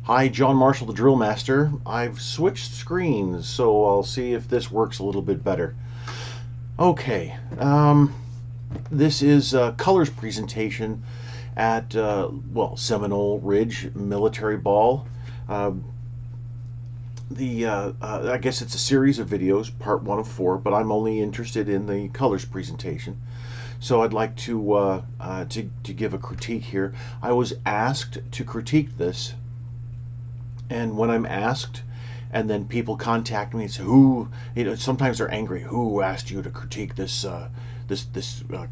Hi, John Marshall, the DrillMaster. I've switched screens, so I'll see if this works a little bit better. Okay, this is a colors presentation at, Seminole Ridge Military Ball. Uh, I guess it's a series of videos, part one of four, but I'm only interested in the colors presentation. So I'd like to give a critique here. I was asked to critique this, and when I'm asked, and then people contact me and say, "Who?" Sometimes they're angry. Who asked you to critique this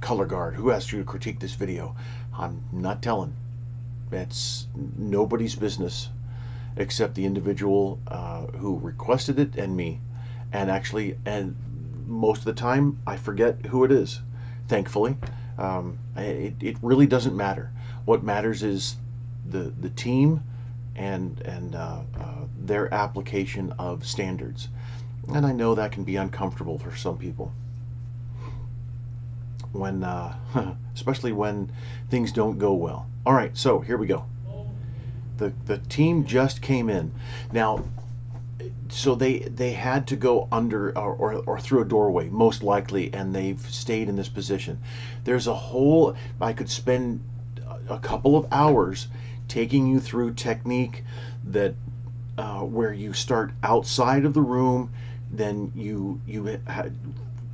color guard? Who asked you to critique this video? I'm not telling. It's nobody's business except the individual who requested it and me. And most of the time, I forget who it is. Thankfully, it really doesn't matter. What matters is the team and their application of standards. And I know that can be uncomfortable for some people when, especially when things don't go well. All right, so here we go. The team just came in. Now, so they had to go under or through a doorway, most likely, and they've stayed in this position. There's a whole, I could spend a couple of hours taking you through technique that where you start outside of the room, then you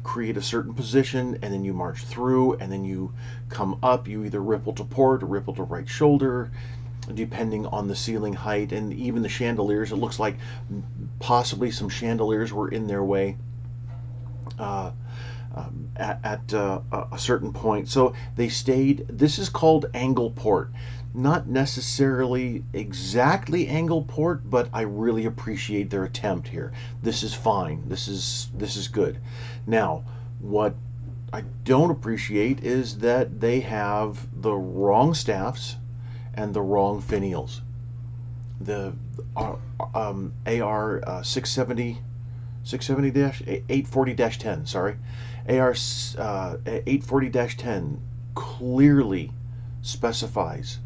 create a certain position, and then you march through, and then you come up. You either ripple to port or ripple to right shoulder, depending on the ceiling height and even the chandeliers. It looks like possibly some chandeliers were in their way at a certain point. So they stayed. This is called angle port. Not necessarily exactly angle port, but I really appreciate their attempt here. This is fine. This is good. Now, what I don't appreciate is that they have the wrong staffs and the wrong finials. The AR 670 840-10, sorry. AR 840-10 clearly specifies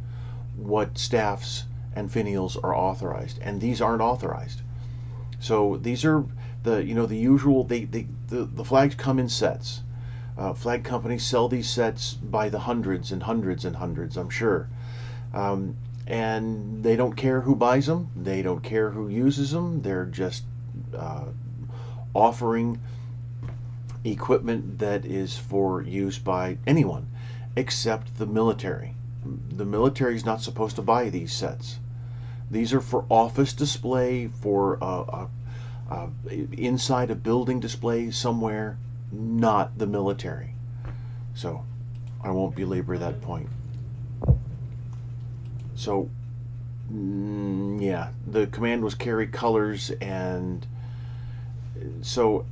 what staffs and finials are authorized, and these aren't authorized. So these are the usual. The flags come in sets. Flag companies sell these sets by the hundreds and hundreds and hundreds, I'm sure. And they don't care who buys them. They don't care who uses them. They're just offering equipment that is for use by anyone except the military. The military is not supposed to buy these sets. These are for office display, for inside a building display somewhere, not the military. So I won't belabor that point. So yeah, the command was carry colors, and so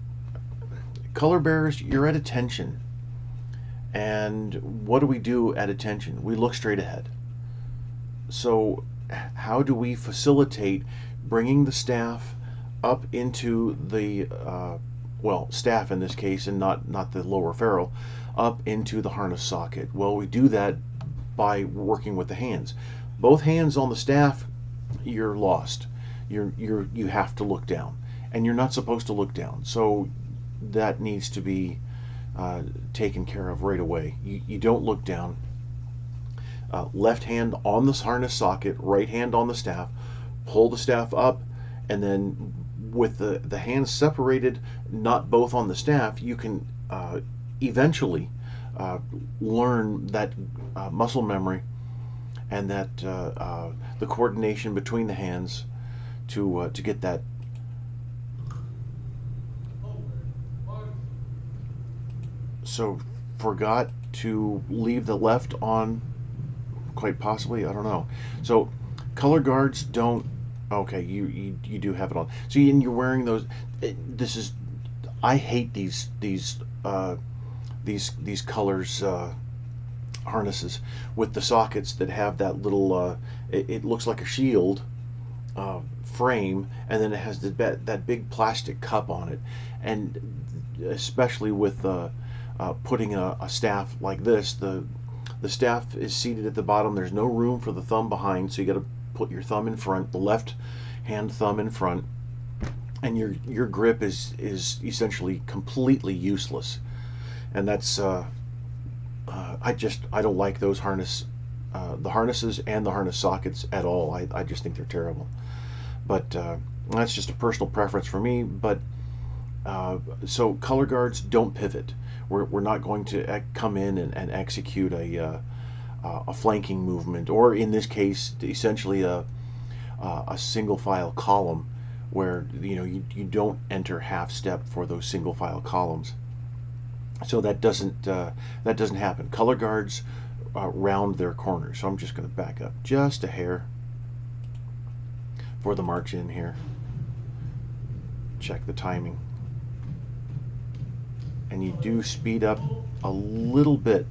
color bearers, you're at attention. And what do we do at attention? We look straight ahead. So how do we facilitate bringing the staff up into the staff in this case, and not the lower ferrule, up into the harness socket? Well, we do that by working with the hands. Both hands on the staff, you're lost. You have to look down, and you're not supposed to look down. So that needs to be taken care of right away. You don't look down. Left hand on this harness socket, right hand on the staff. Pull the staff up, and then with the hands separated, not both on the staff, you can eventually learn that muscle memory and that the coordination between the hands to get that. So forgot to leave the left on, quite possibly, I don't know. So color guards don't. Okay, you do have it on. So and you're wearing those. This is, I hate these colors harnesses with the sockets that have that little. It looks like a shield frame, and then it has that big plastic cup on it, and especially with putting a staff like this, the staff is seated at the bottom. There's no room for the thumb behind, so you got to put your thumb in front, the left hand thumb in front, and your grip is essentially completely useless. And that's I don't like those the harnesses and the harness sockets at all. I just think they're terrible. But that's just a personal preference for me. But so color guards don't pivot. We're not going to come in and execute a flanking movement, or in this case, essentially a single file column, where you don't enter half step for those single file columns. So that doesn't happen. Color guards round their corners. So I'm just going to back up just a hair for the march in here. Check the timing. And you do speed up a little bit.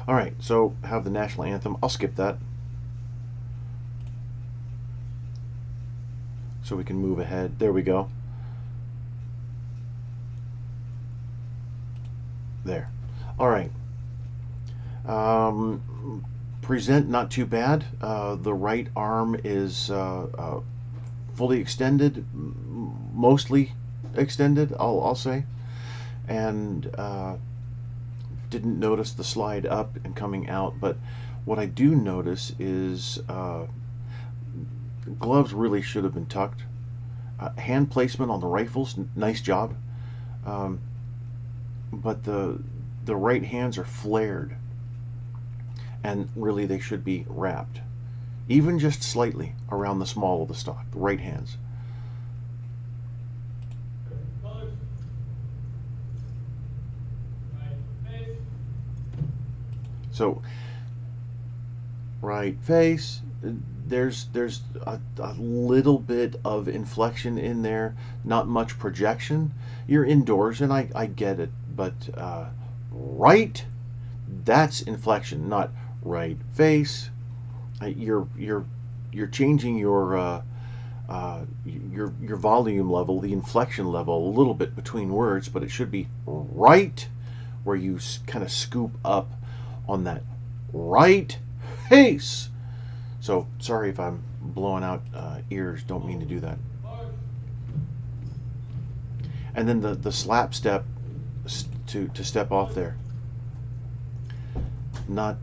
All right, so have the national anthem. I'll skip that so we can move ahead. There we go. There. All right. Present, not too bad. The right arm is fully extended, mostly extended, I'll say, and didn't notice the slide up and coming out. But what I do notice is gloves really should have been tucked. Hand placement on the rifles, nice job, but the right hands are flared, and really they should be wrapped, even just slightly around the small of the stock, the right hands. So right face, there's a little bit of inflection in there, not much projection. You're indoors and I get it, but right, that's inflection, not right face. You're changing your volume level, the inflection level, a little bit between words, but it should be right, where you kind of scoop up on that right face. So sorry if I'm blowing out ears, don't mean to do that. And then the slap step to step off there. Not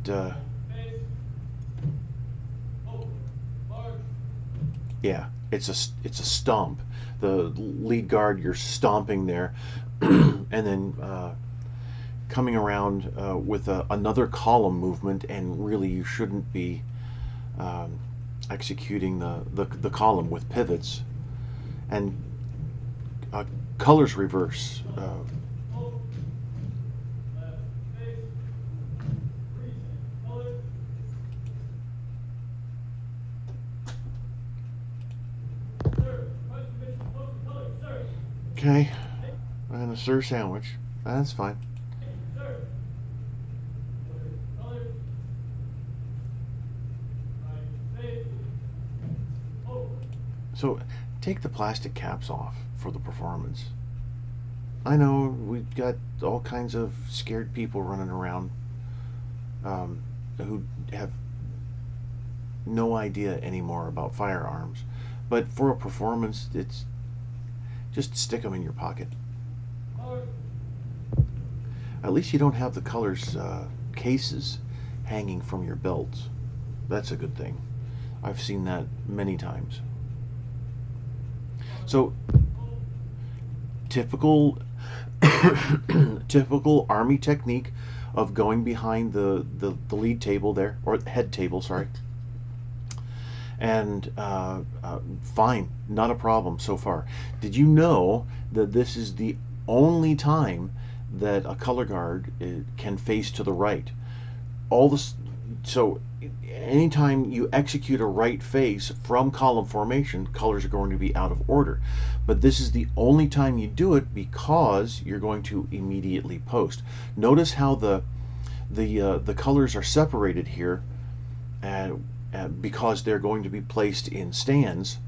yeah, it's a stomp. The lead guard, you're stomping there, and then coming around with another column movement, and really you shouldn't be executing the column with pivots. And colors reverse. Okay, and a sir sandwich. That's fine. So take the plastic caps off for the performance. I know we've got all kinds of scared people running around who have no idea anymore about firearms, but for a performance, it's just stick them in your pocket. At least you don't have the colors cases hanging from your belts. That's a good thing. I've seen that many times. So typical typical Army technique of going behind the lead table there, or head table, sorry. And fine, not a problem so far. Did you know that this is the only time that a color guard can face to the right? So anytime you execute a right face from column formation, colors are going to be out of order. But this is the only time you do it because you're going to immediately post. Notice how the colors are separated here, and because they're going to be placed in stands.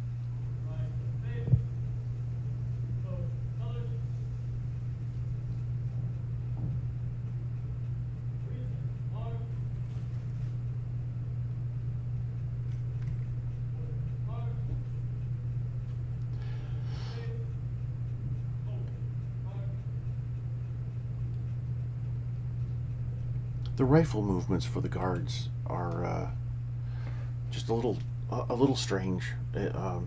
the rifle movements for the guards are just a little strange. I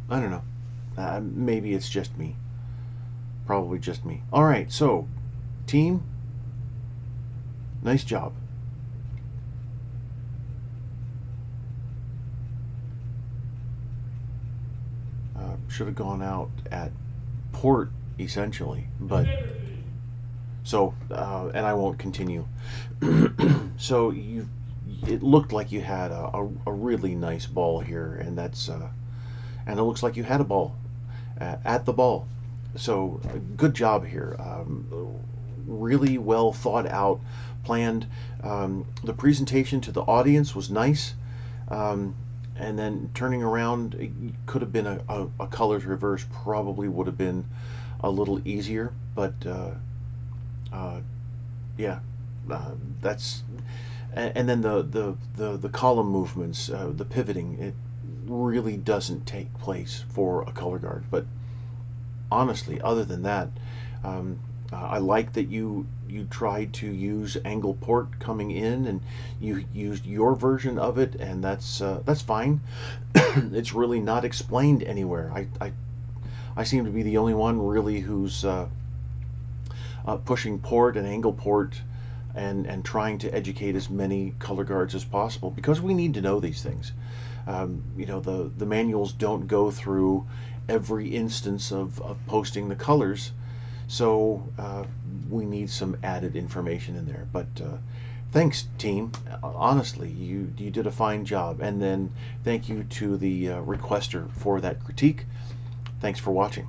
don't know. Maybe it's just me. Probably just me. All right, so team, nice job. Should have gone out at port essentially, but so and I won't continue. So it looked like you had a really nice ball here, and that's and it looks like you had a ball at the ball. So good job here. Really well thought out, planned. The presentation to the audience was nice. And then turning around, it could have been a colors reverse, probably would have been a little easier, but yeah, that's and then the column movements, the pivoting, it really doesn't take place for a color guard. But honestly, other than that, I like that you tried to use angle port coming in, and you used your version of it, and that's fine. It's really not explained anywhere. I seem to be the only one really who's pushing port and angle port and trying to educate as many color guards as possible, because we need to know these things. You know, the manuals don't go through every instance of posting the colors, so we need some added information in there. But thanks, team. Honestly, you did a fine job. And then thank you to the requester for that critique. Thanks for watching.